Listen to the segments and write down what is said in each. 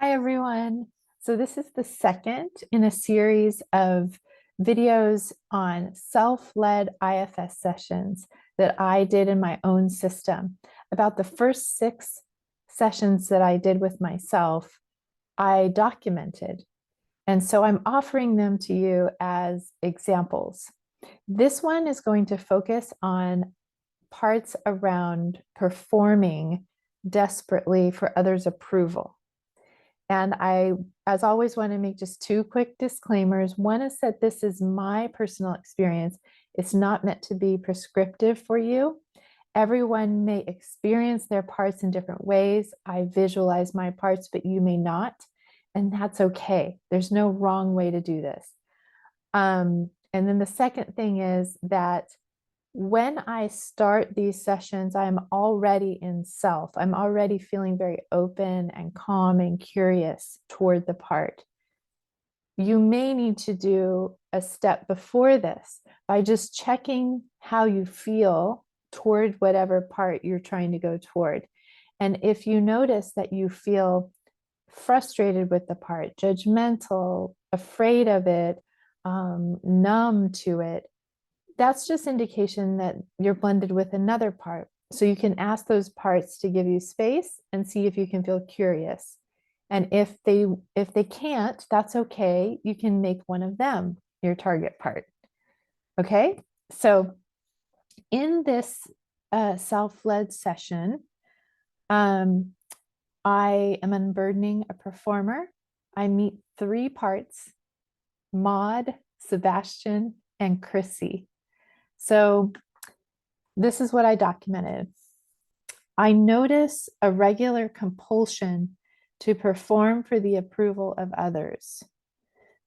Hi, everyone. So this is the second in a series of videos on self-led IFS sessions that I did in my own system. About the first 6 sessions that I did with myself, I documented. And so I'm offering them to you as examples. This one is going to focus on parts around performing desperately for others' approval. And I, as always, want to make just 2 quick disclaimers. One is that this is my personal experience. It's not meant to be prescriptive for you. Everyone may experience their parts in different ways. I visualize my parts, but you may not. And that's okay. There's no wrong way to do this. And then the second thing is that when I start these sessions, I'm already in self. I'm already feeling very open and calm and curious toward the part. You may need to do a step before this by just checking how you feel toward whatever part you're trying to go toward. And if you notice that you feel frustrated with the part, judgmental, afraid of it, numb to it, that's just indication that you're blended with another part. So you can ask those parts to give you space and see if you can feel curious. And if they can't, that's okay. You can make one of them your target part. Okay. So in this self-led session, I am unburdening a performer. I meet 3 parts: Maude, Sebastian, and Chrissy. So this is what I documented. I notice a regular compulsion to perform for the approval of others.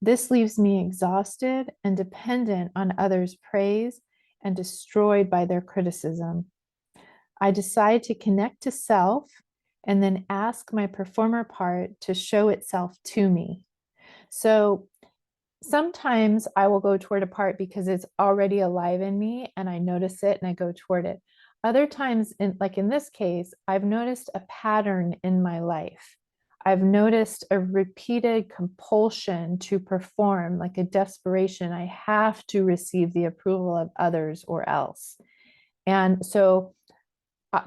This leaves me exhausted and dependent on others' praise and destroyed by their criticism. I decide to connect to self and then ask my performer part to show itself to me. So sometimes I will go toward a part because it's already alive in me and I notice it and I go toward it. Other times, like in this case, I've noticed a pattern in my life. I've noticed a repeated compulsion to perform, like a desperation. I have to receive the approval of others or else. And so,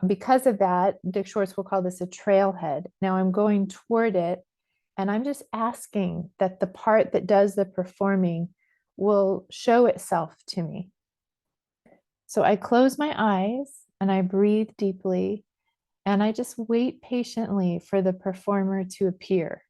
because of that, Dick Schwartz will call this a trailhead. Now I'm going toward it and I'm just asking that the part that does the performing will show itself to me. So I close my eyes and I breathe deeply and I just wait patiently for the performer to appear.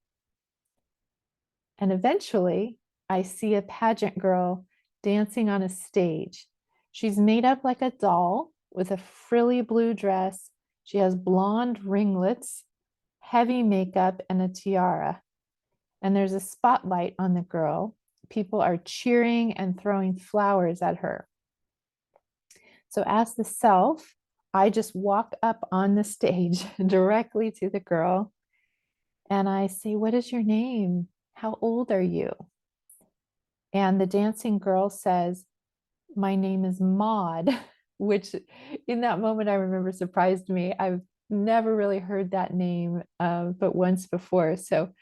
And eventually I see a pageant girl dancing on a stage. She's made up like a doll with a frilly blue dress. She has blonde ringlets, heavy makeup, and a tiara. And there's a spotlight on the girl. People are cheering and throwing flowers at her. So, as the self, I just walk up on the stage directly to the girl and I say, "What is your name? How old are you?" And the dancing girl says, "My name is Maude," which in that moment I remember surprised me. I've never really heard that name but once before. So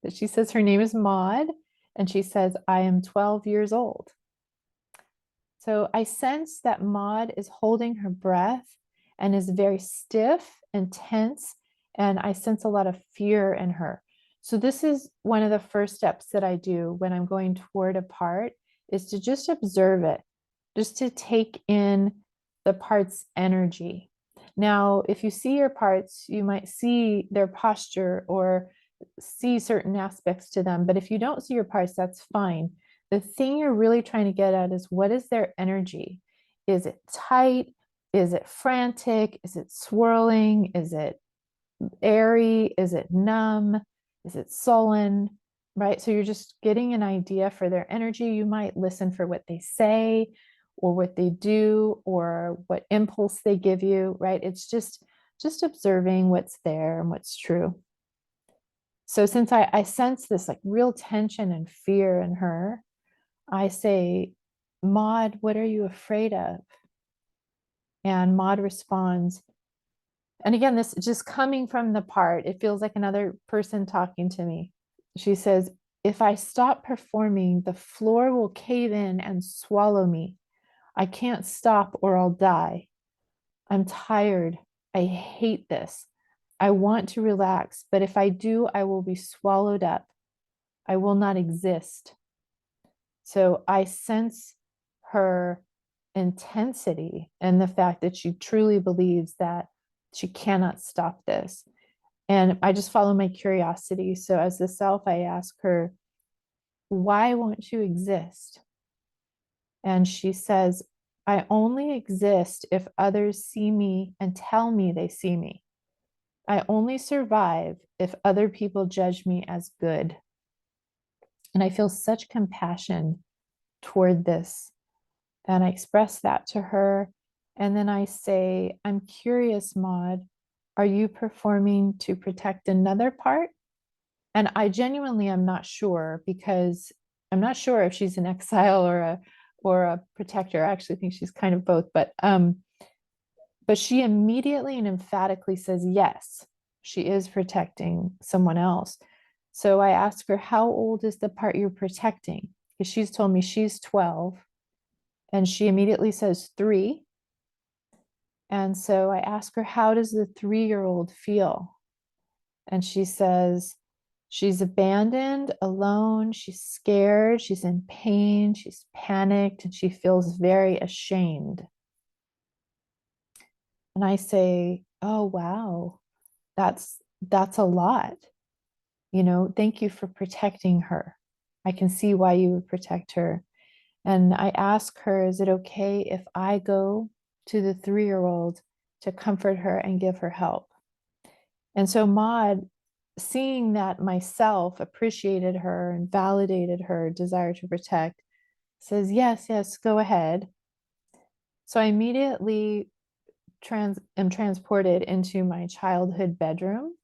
she says her name is Maude and she says, "I am 12 years old." So I sense that Maude is holding her breath and is very stiff and tense. And I sense a lot of fear in her. So this is one of the first steps that I do when I'm going toward a part, is to just observe it, just to take in the part's energy. Now, if you see your parts, you might see their posture or see certain aspects to them. But if you don't see your parts, that's fine. The thing you're really trying to get at is, what is their energy? Is it tight? Is it frantic? Is it swirling? Is it airy? Is it numb? Is it sullen? Right? So you're just getting an idea for their energy. You might listen for what they say or what they do or what impulse they give you, right? It's just observing what's there and what's true. So since I sense this like real tension and fear in her, I say, "Maude, what are you afraid of?" And Maude responds, And again, this just coming from the part, it feels like another person talking to me. She says, if I stop performing, the floor will cave in and swallow me. I can't stop or I'll die. I'm tired. I hate this. I want to relax, but if I do, I will be swallowed up. I will not exist. So I sense her intensity and the fact that she truly believes that she cannot stop this. And I just follow my curiosity. So as the self, I ask her, why won't you exist? And she says, I only exist if others see me and tell me they see me. I only survive if other people judge me as good. And I feel such compassion toward this. And I express that to her. And then I say, I'm curious, Maude, are you performing to protect another part? And I genuinely am not sure, because I'm not sure if she's an exile or a protector. I actually think she's kind of both, but she immediately and emphatically says yes, she is protecting someone else. So I ask her, how old is the part you're protecting? Because she's told me she's 12, and she immediately says 3. And so I ask her, how does the 3-year-old feel? And she says, she's abandoned, alone, she's scared, she's in pain, she's panicked, and she feels very ashamed. And I say, oh, wow, that's a lot. Thank you for protecting her. I can see why you would protect her. And I ask her, is it okay if I go to the 3-year-old to comfort her and give her help? And so Maude, seeing that myself appreciated her and validated her desire to protect, says, yes, yes, go ahead. So I immediately am transported into my childhood bedroom,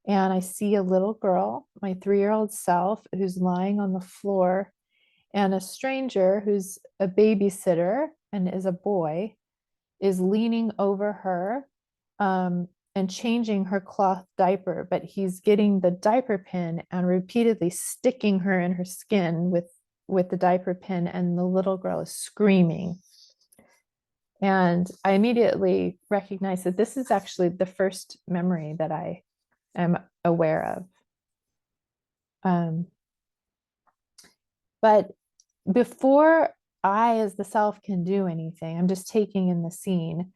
and I see a little girl, my 3-year-old self, who's lying on the floor, and a stranger who's a babysitter and is a boy is leaning over her, and changing her cloth diaper, but he's getting the diaper pin and repeatedly sticking her in her skin with the diaper pin, and the little girl is screaming. And I immediately recognize that this is actually the first memory that I am aware of. But before I, as the self, can do anything, I'm just taking in the scene.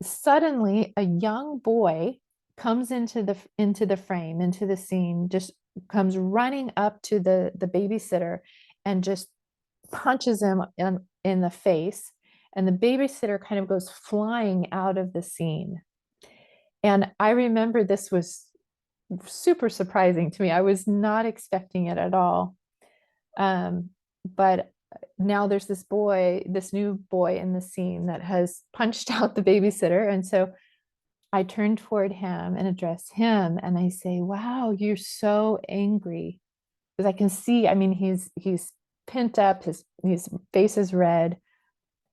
Suddenly, a young boy comes into the frame, into the scene, just comes running up to the babysitter and just punches him in the face. And the babysitter kind of goes flying out of the scene. And I remember this was super surprising to me. I was not expecting it at all. But now there's this new boy in the scene that has punched out the babysitter. And so I turn toward him and address him, and I say, wow, you're so angry. Because I can see, I mean, he's pent up, his face is red.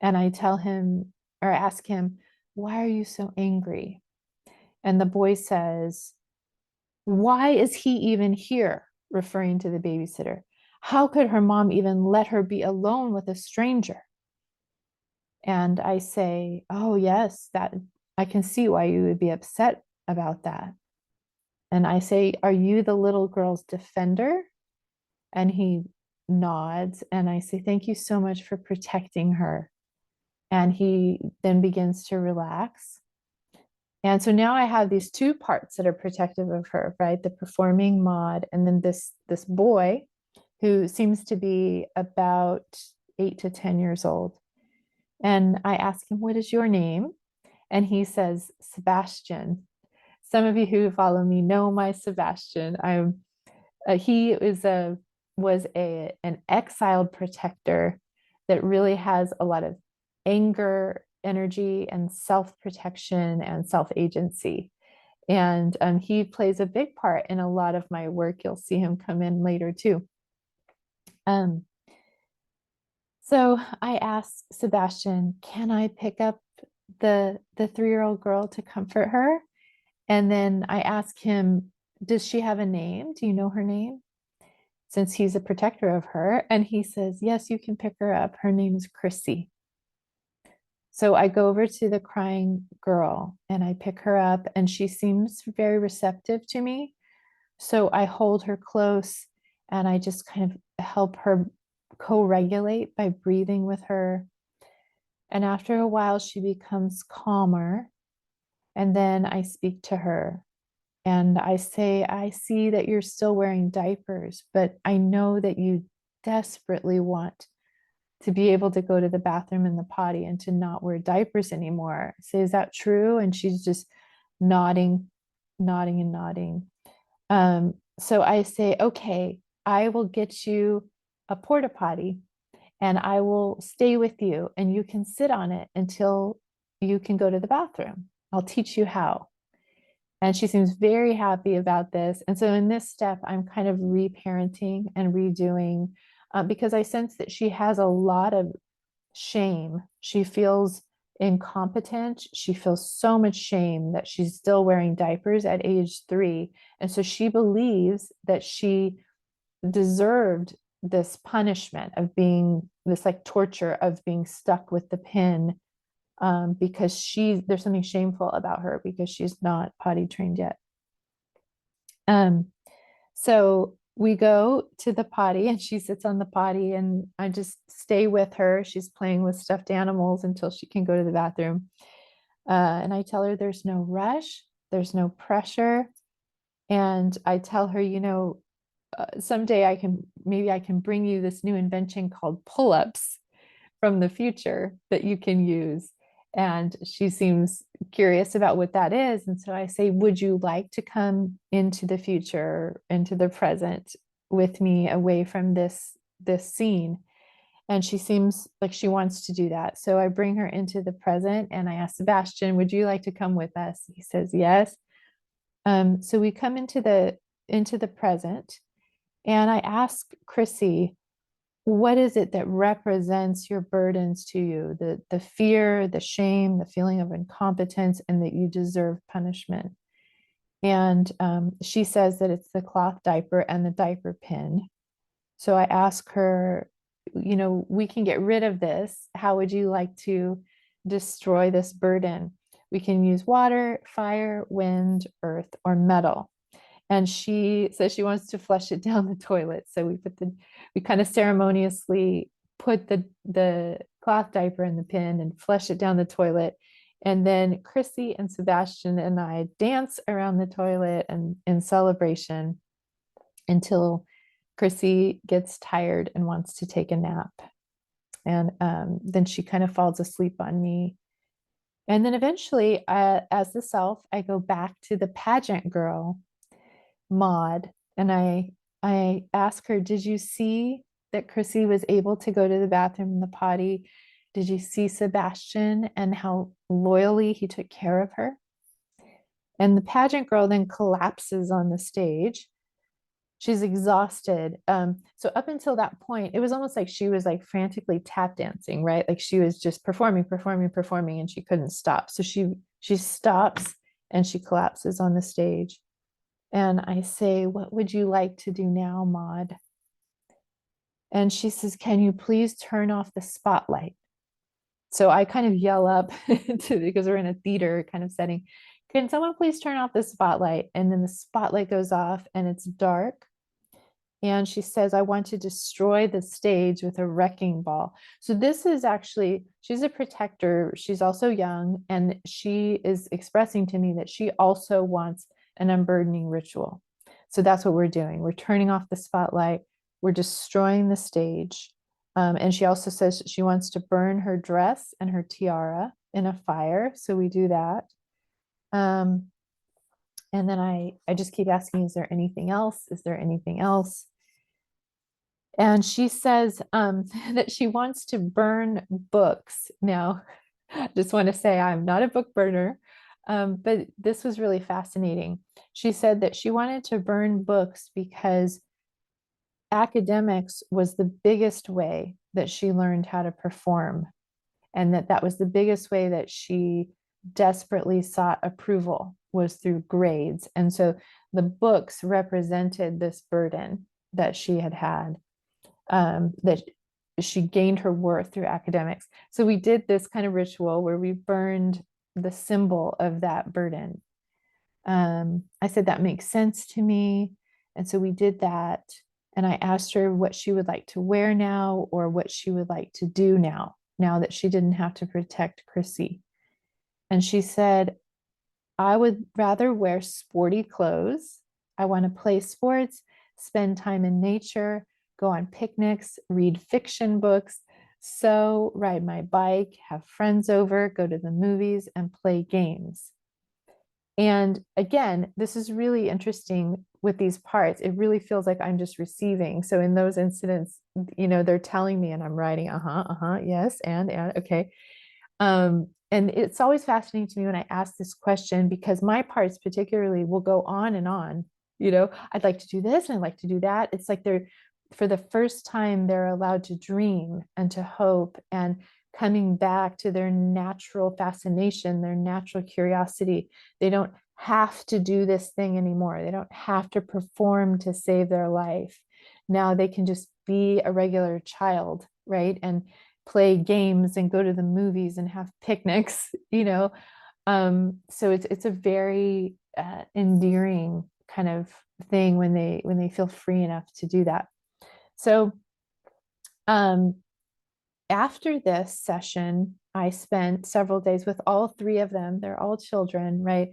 And I tell him, or ask him, why are you so angry? And the boy says, why is he even here? Referring to the babysitter. How could her mom even let her be alone with a stranger? And I say, oh, yes, that I can see why you would be upset about that. And I say, are you the little girl's defender? And he nods. And I say, thank you so much for protecting her. And he then begins to relax. And so now I have these 2 parts that are protective of her, right? The performing Maude, and then this boy who seems to be about 8 to 10 years old. And I ask him, what is your name? And he says, Sebastian. Some of you who follow me know my Sebastian. He was an exiled protector that really has a lot of anger, energy, and self-protection and self-agency. And he plays a big part in a lot of my work. You'll see him come in later too. So I asked Sebastian, can I pick up the 3-year-old girl to comfort her. And then I ask him, does she have a name? Do you know her name? Since he's a protector of her. And he says, yes, you can pick her up. Her name is Chrissy. So I go over to the crying girl and I pick her up, and she seems very receptive to me. So I hold her close and I just kind of help her co-regulate by breathing with her. And after a while, she becomes calmer. And then I speak to her and I say, I see that you're still wearing diapers, but I know that you desperately want to be able to go to the bathroom and the potty and to not wear diapers anymore. I say, is that true? And she's just nodding, nodding, and nodding. So I say, okay, I will get you a porta potty and I will stay with you and you can sit on it until you can go to the bathroom. I'll teach you how. And she seems very happy about this. And so in this step, I'm kind of reparenting and redoing because I sense that she has a lot of shame. She feels incompetent. She feels so much shame that she's still wearing diapers at age 3. And so she believes that she deserved this punishment of being this like torture of being stuck with the pin because there's something shameful about her because she's not potty trained yet. So we go to the potty and she sits on the potty and I just stay with her. She's playing with stuffed animals until she can go to the bathroom. And I tell her there's no rush, there's no pressure. And I tell her, someday maybe I can bring you this new invention called pull-ups from the future that you can use. And she seems curious about what that is. And so I say, would you like to come into the future, into the present with me away from this scene? And she seems like she wants to do that. So I bring her into the present and I ask Sebastian, would you like to come with us? He says, yes. So we come into the present and I ask Chrissy, what is it that represents your burdens to you? The fear, the shame, the feeling of incompetence, and that you deserve punishment. And she says that it's the cloth diaper and the diaper pin. So I ask her, we can get rid of this. How would you like to destroy this burden? We can use water, fire, wind, earth, or metal. And she says she wants to flush it down the toilet. So we kind of ceremoniously put the cloth diaper in the pin and flush it down the toilet. And then Chrissy and Sebastian and I dance around the toilet and in celebration until Chrissy gets tired and wants to take a nap. And then she kind of falls asleep on me. And then eventually, as the self, I go back to the pageant girl, Maude, and I ask her, did you see that Chrissy was able to go to the bathroom and the potty? Did you see Sebastian and how loyally he took care of her? And the pageant girl then collapses on the stage. She's exhausted. So up until that point, it was almost like she was like frantically tap dancing, right? Like she was just performing, and she couldn't stop. So she stops and she collapses on the stage. And I say, what would you like to do now, Maude? And she says, can you please turn off the spotlight? So I kind of yell up because we're in a theater kind of setting. Can someone please turn off the spotlight? And then the spotlight goes off and it's dark. And she says, I want to destroy the stage with a wrecking ball. So this is actually, she's a protector. She's also young. And she is expressing to me that she also wants an unburdening ritual. So that's what we're doing. We're turning off the spotlight. We're destroying the stage. And she also says she wants to burn her dress and her tiara in a fire. So we do that. And then I just keep asking, is there anything else? Is there anything else? And she says that she wants to burn books. Now, I just want to say I'm not a book burner, but this was really fascinating. She said that she wanted to burn books because academics was the biggest way that she learned how to perform. and that was the biggest way that she desperately sought approval, was through grades. And so the books represented this burden that she had had, that she gained her worth through academics. So we did this kind of ritual where we burned the symbol of that burden. I said, that makes sense to me. And so we did that. And I asked her what she would like to wear now, or what she would like to do now that she didn't have to protect Chrissy. And she said, I would rather wear sporty clothes. I want to play sports, spend time in nature, go on picnics, read fiction books, sew, ride my bike, have friends over, go to the movies, and play games. And again, this is really interesting with these parts. It really feels like I'm just receiving. So in those incidents, they're telling me and I'm writing, yes, and okay. And it's always fascinating to me when I ask this question, because my parts particularly will go on and on. I'd like to do this and I'd like to do that. It's like they're, for the first time, they're allowed to dream and to hope, and coming back to their natural fascination, their natural curiosity. They don't have to do this thing anymore. They don't have to perform to save their life. Now they can just be a regular child, right? And play games and go to the movies and have picnics. So it's a very endearing kind of thing when they feel free enough to do that. So after this session, I spent several days with all three of them. They're all children, right?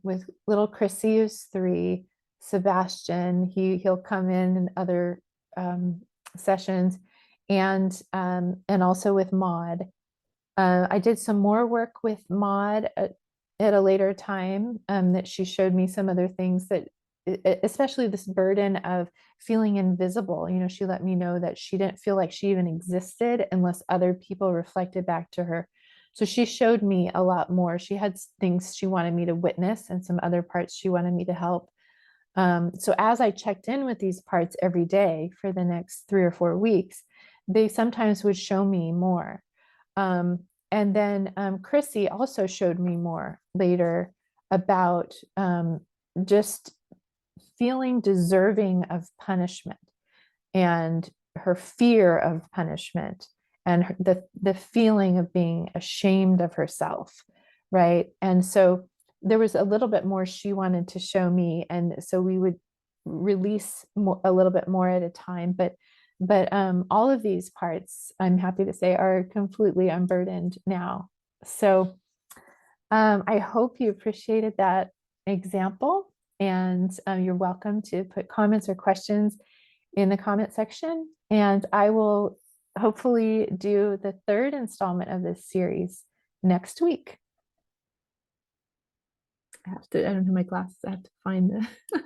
With little Chrissy, who's 3, Sebastian, he'll come in other sessions, and also with Maude. I did some more work with Maude at a later time, that she showed me some other things, that especially this burden of feeling invisible. She let me know that she didn't feel like she even existed unless other people reflected back to her. So she showed me a lot more. She had things she wanted me to witness and some other parts she wanted me to help. So as I checked in with these parts every day for the next 3 or 4 weeks, they sometimes would show me more. And then Chrissy also showed me more later about just feeling deserving of punishment, and her fear of punishment, and the feeling of being ashamed of herself, right? And so there was a little bit more she wanted to show me, and so we would release a little bit more at a time. But all of these parts, I'm happy to say, are completely unburdened now. So I hope you appreciated that example, and you're welcome to put comments or questions in the comment section, and I will hopefully do the 3rd installment of this series next week. I don't have my glasses, I have to find the